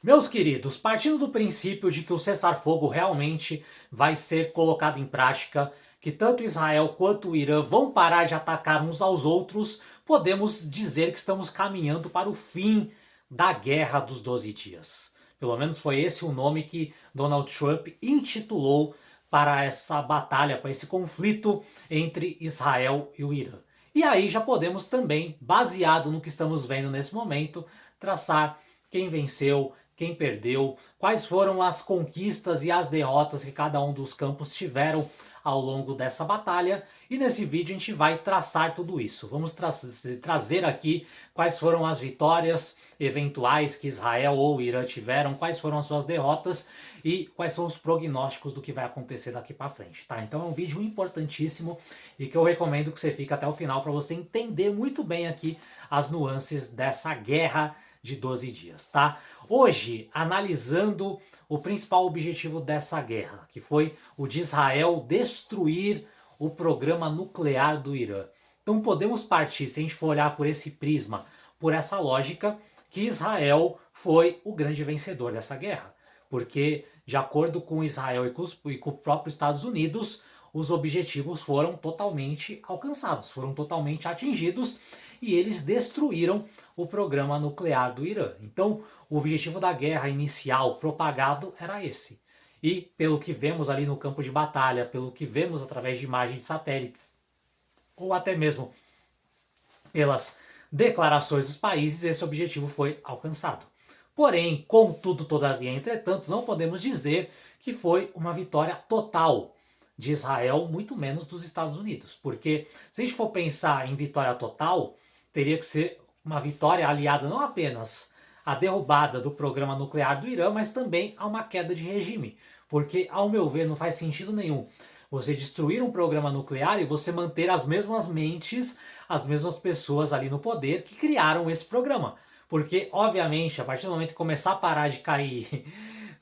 Meus queridos, partindo do princípio de que o cessar-fogo realmente vai ser colocado em prática, que tanto Israel quanto o Irã vão parar de atacar uns aos outros, podemos dizer que estamos caminhando para o fim da Guerra dos 12 Dias. Pelo menos foi esse o nome que Donald Trump intitulou para essa batalha, para esse conflito entre Israel e o Irã. E aí já podemos também, baseado no que estamos vendo nesse momento, traçar quem venceu, quem perdeu, quais foram as conquistas e as derrotas que cada um dos campos tiveram ao longo dessa batalha. E nesse vídeo a gente vai traçar tudo isso. Vamos trazer aqui quais foram as vitórias eventuais que Israel ou Irã tiveram, quais foram as suas derrotas e quais são os prognósticos do que vai acontecer daqui para frente, tá? Então é um vídeo importantíssimo e que eu recomendo que você fique até o final para você entender muito bem aqui as nuances dessa guerra de 12 dias, tá? Hoje, analisando o principal objetivo dessa guerra, que foi o de Israel destruir o programa nuclear do Irã. Então podemos partir, se a gente for olhar por esse prisma, por essa lógica, que Israel foi o grande vencedor dessa guerra. Porque, de acordo com Israel e com o próprio Estados Unidos, os objetivos foram totalmente alcançados, foram totalmente atingidos e eles destruíram o programa nuclear do Irã. Então, o objetivo da guerra inicial propagado era esse. E, pelo que vemos ali no campo de batalha, pelo que vemos através de imagens de satélites, ou até mesmo pelas declarações dos países, esse objetivo foi alcançado. Porém, contudo, todavia, entretanto, não podemos dizer que foi uma vitória total de Israel, muito menos dos Estados Unidos. Porque se a gente for pensar em vitória total, teria que ser uma vitória aliada não apenas à derrubada do programa nuclear do Irã, mas também a uma queda de regime. Porque, ao meu ver, não faz sentido nenhum você destruir um programa nuclear e você manter as mesmas mentes, as mesmas pessoas ali no poder que criaram esse programa. Porque, obviamente, a partir do momento que começar a parar de cair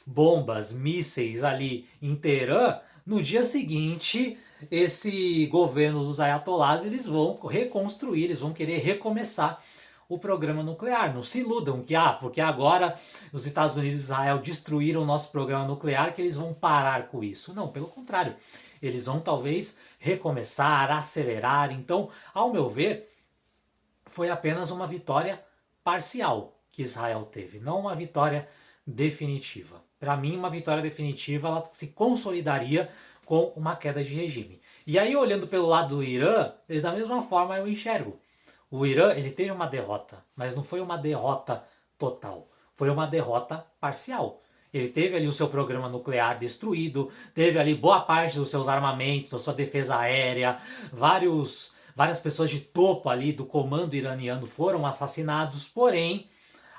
bombas, mísseis ali em Teherã, no dia seguinte, esse governo dos ayatollahs, eles vão reconstruir, eles vão querer recomeçar o programa nuclear. Não se iludam que, porque agora os Estados Unidos e Israel destruíram o nosso programa nuclear, que eles vão parar com isso. Não, pelo contrário. Eles vão talvez recomeçar, acelerar. Então, ao meu ver, foi apenas uma vitória parcial que Israel teve, não uma vitória definitiva. Para mim, uma vitória definitiva ela se consolidaria com uma queda de regime. E aí, olhando pelo lado do Irã, da mesma forma eu enxergo. O Irã ele teve uma derrota, mas não foi uma derrota total. Foi uma derrota parcial. Ele teve ali o seu programa nuclear destruído, teve ali boa parte dos seus armamentos, da sua defesa aérea, várias pessoas de topo ali do comando iraniano foram assassinados, porém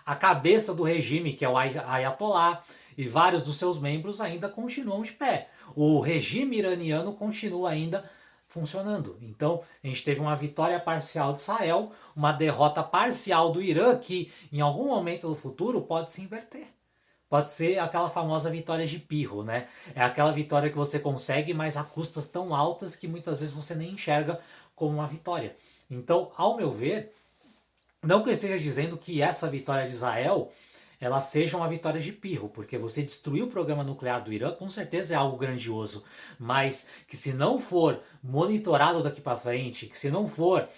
a cabeça do regime, que é o Ayatollah, e vários dos seus membros ainda continuam de pé. O regime iraniano continua ainda funcionando. Então, a gente teve uma vitória parcial de Israel, uma derrota parcial do Irã, que em algum momento do futuro pode se inverter. Pode ser aquela famosa vitória de pirro, né? É aquela vitória que você consegue, mas a custas tão altas que muitas vezes você nem enxerga como uma vitória. Então, ao meu ver, não que eu esteja dizendo que essa vitória de Israel ela seja uma vitória de pirro, porque você destruir o programa nuclear do Irã com certeza é algo grandioso, mas que se não for monitorado daqui para frente, que se não for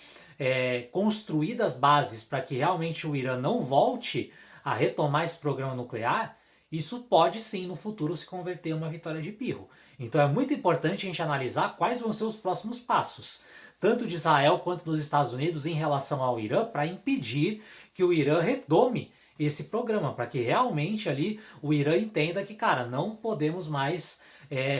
construídas bases para que realmente o Irã não volte a retomar esse programa nuclear, isso pode sim no futuro se converter em uma vitória de pirro. Então é muito importante a gente analisar quais vão ser os próximos passos, tanto de Israel quanto dos Estados Unidos em relação ao Irã, para impedir que o Irã retome esse programa, para que realmente ali o Irã entenda que, cara, não podemos mais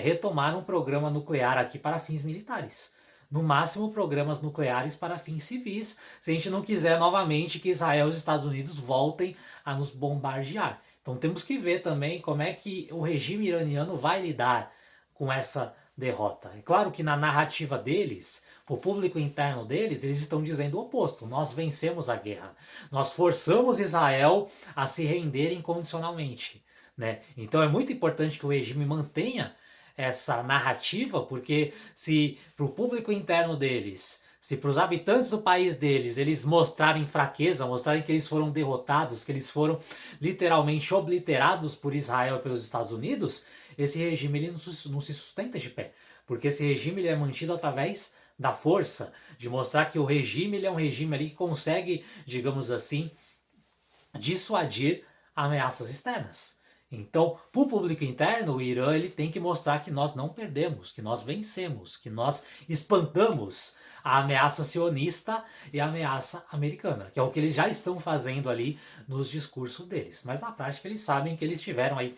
retomar um programa nuclear aqui para fins militares. No máximo, programas nucleares para fins civis, se a gente não quiser novamente que Israel e os Estados Unidos voltem a nos bombardear. Então temos que ver também como é que o regime iraniano vai lidar com essa derrota. É claro que na narrativa deles, o público interno deles, eles estão dizendo o oposto. Nós vencemos a guerra. Nós forçamos Israel a se render incondicionalmente, né? Então é muito importante que o regime mantenha essa narrativa, porque se para o público interno deles se para os habitantes do país deles, eles mostrarem fraqueza, mostrarem que eles foram derrotados, que eles foram literalmente obliterados por Israel e pelos Estados Unidos, esse regime ele não se sustenta de pé. Porque esse regime ele é mantido através da força, de mostrar que o regime ele é um regime ali que consegue, digamos assim, dissuadir ameaças externas. Então, para o público interno, o Irã ele tem que mostrar que nós não perdemos, que nós vencemos, que nós espantamos a ameaça sionista e a ameaça americana, que é o que eles já estão fazendo ali nos discursos deles. Mas na prática eles sabem que eles tiveram aí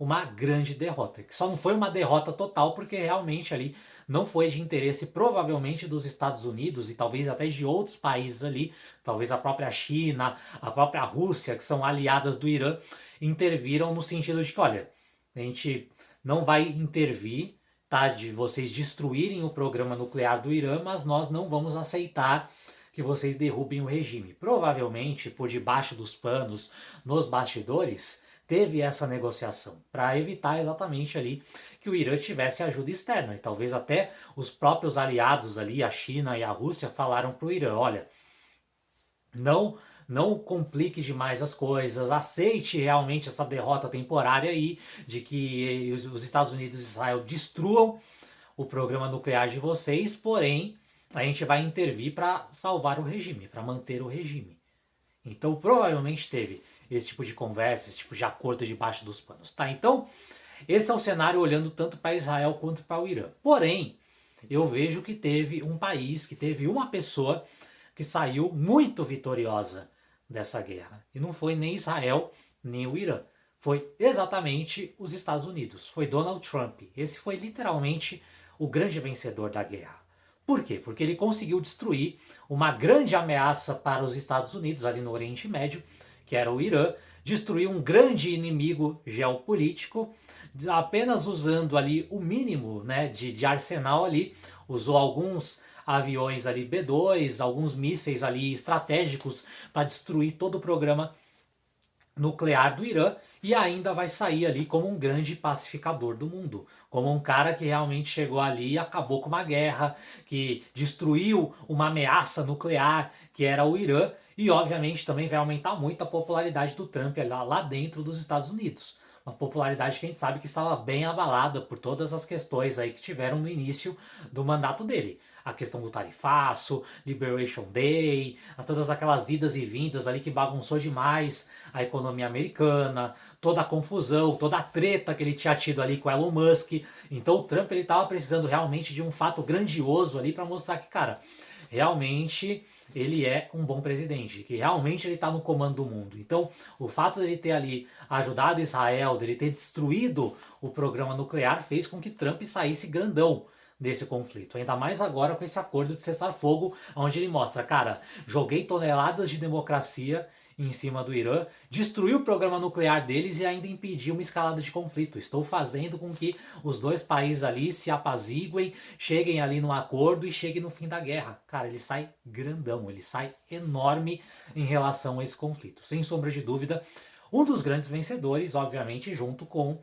uma grande derrota, que só não foi uma derrota total porque realmente ali não foi de interesse provavelmente dos Estados Unidos e talvez até de outros países ali, talvez a própria China, a própria Rússia, que são aliadas do Irã, interviram no sentido de que, olha, a gente não vai intervir, tá, de vocês destruírem o programa nuclear do Irã, mas nós não vamos aceitar que vocês derrubem o regime. Provavelmente, por debaixo dos panos, nos bastidores, teve essa negociação para evitar exatamente ali que o Irã tivesse ajuda externa. E talvez até os próprios aliados ali, a China e a Rússia, falaram para o Irã, olha, não complique demais as coisas, aceite realmente essa derrota temporária aí, de que os Estados Unidos e Israel destruam o programa nuclear de vocês, porém a gente vai intervir para salvar o regime, para manter o regime. Então provavelmente teve esse tipo de conversa, esse tipo de acordo debaixo dos panos, tá? Então esse é o cenário olhando tanto para Israel quanto para o Irã. Porém, eu vejo que teve um país, que teve uma pessoa que saiu muito vitoriosa dessa guerra. E não foi nem Israel, nem o Irã. Foi exatamente os Estados Unidos. Foi Donald Trump. Esse foi literalmente o grande vencedor da guerra. Por quê? Porque ele conseguiu destruir uma grande ameaça para os Estados Unidos ali no Oriente Médio, que era o Irã, destruiu um grande inimigo geopolítico, apenas usando ali o mínimo, né, de arsenal ali, usou alguns aviões ali B-2, alguns mísseis ali estratégicos para destruir todo o programa nuclear do Irã e ainda vai sair ali como um grande pacificador do mundo, como um cara que realmente chegou ali e acabou com uma guerra, que destruiu uma ameaça nuclear que era o Irã e obviamente também vai aumentar muito a popularidade do Trump lá dentro dos Estados Unidos. Uma popularidade que a gente sabe que estava bem abalada por todas as questões aí que tiveram no início do mandato dele. A questão do tarifaço, Liberation Day, a todas aquelas idas e vindas ali que bagunçou demais a economia americana, toda a confusão, toda a treta que ele tinha tido ali com Elon Musk. Então o Trump ele estava precisando realmente de um fato grandioso ali para mostrar que, cara, realmente ele é um bom presidente, que realmente ele está no comando do mundo. Então, o fato dele ter ali ajudado Israel, dele ter destruído o programa nuclear, fez com que Trump saísse grandão desse conflito. Ainda mais agora com esse acordo de cessar-fogo, onde ele mostra, cara, joguei toneladas de democracia em cima do Irã, destruiu o programa nuclear deles e ainda impediu uma escalada de conflito. Estou fazendo com que os dois países ali se apaziguem, cheguem ali num acordo e cheguem no fim da guerra. Cara, ele sai grandão, ele sai enorme em relação a esse conflito. Sem sombra de dúvida, um dos grandes vencedores, obviamente, junto com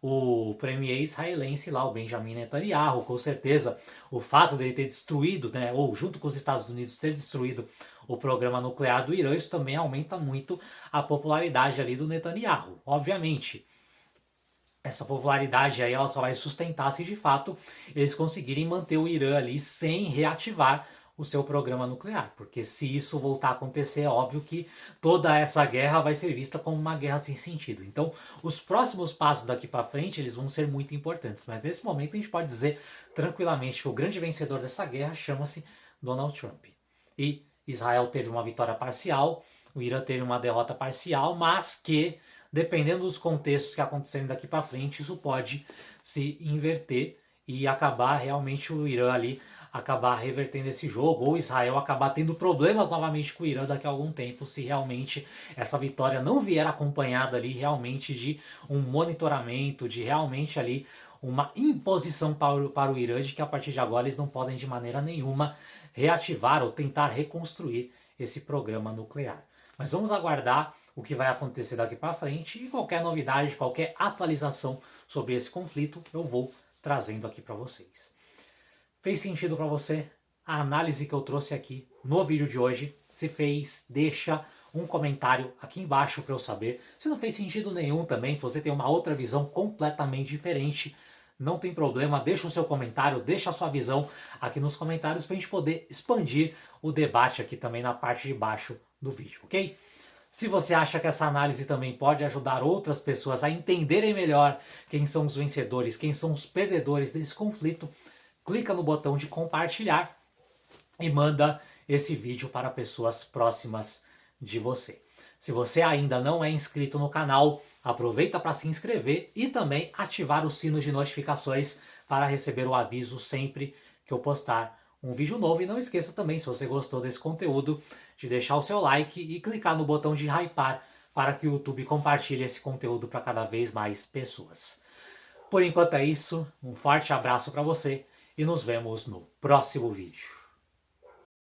o premier israelense lá, o Benjamin Netanyahu, com certeza o fato dele ter destruído, né, ou junto com os Estados Unidos ter destruído o programa nuclear do Irã, isso também aumenta muito a popularidade ali do Netanyahu. Obviamente, essa popularidade aí ela só vai sustentar se de fato eles conseguirem manter o Irã ali sem reativar o seu programa nuclear, porque se isso voltar a acontecer, é óbvio que toda essa guerra vai ser vista como uma guerra sem sentido. Então, os próximos passos daqui para frente, eles vão ser muito importantes, mas nesse momento a gente pode dizer tranquilamente que o grande vencedor dessa guerra chama-se Donald Trump. E Israel teve uma vitória parcial, o Irã teve uma derrota parcial, mas que, dependendo dos contextos que acontecerem daqui para frente, isso pode se inverter e acabar realmente o Irã ali acabar revertendo esse jogo, ou Israel acabar tendo problemas novamente com o Irã daqui a algum tempo, se realmente essa vitória não vier acompanhada ali realmente de um monitoramento, de realmente ali uma imposição para o Irã de que a partir de agora eles não podem de maneira nenhuma reativar ou tentar reconstruir esse programa nuclear. Mas vamos aguardar o que vai acontecer daqui para frente e qualquer novidade, qualquer atualização sobre esse conflito eu vou trazendo aqui para vocês. Fez sentido para você? a análise que eu trouxe aqui no vídeo de hoje? Se fez, deixa um comentário aqui embaixo para eu saber. Se não fez sentido nenhum também, se você tem uma outra visão completamente diferente, não tem problema, deixa o seu comentário, deixa a sua visão aqui nos comentários para a gente poder expandir o debate aqui também na parte de baixo do vídeo, ok? Se você acha que essa análise também pode ajudar outras pessoas a entenderem melhor quem são os vencedores, quem são os perdedores desse conflito, clica no botão de compartilhar e manda esse vídeo para pessoas próximas de você. Se você ainda não é inscrito no canal, aproveita para se inscrever e também ativar o sino de notificações para receber o aviso sempre que eu postar um vídeo novo. E não esqueça também, se você gostou desse conteúdo, de deixar o seu like e clicar no botão de hypar para que o YouTube compartilhe esse conteúdo para cada vez mais pessoas. Por enquanto é isso, um forte abraço para você e nos vemos no próximo vídeo.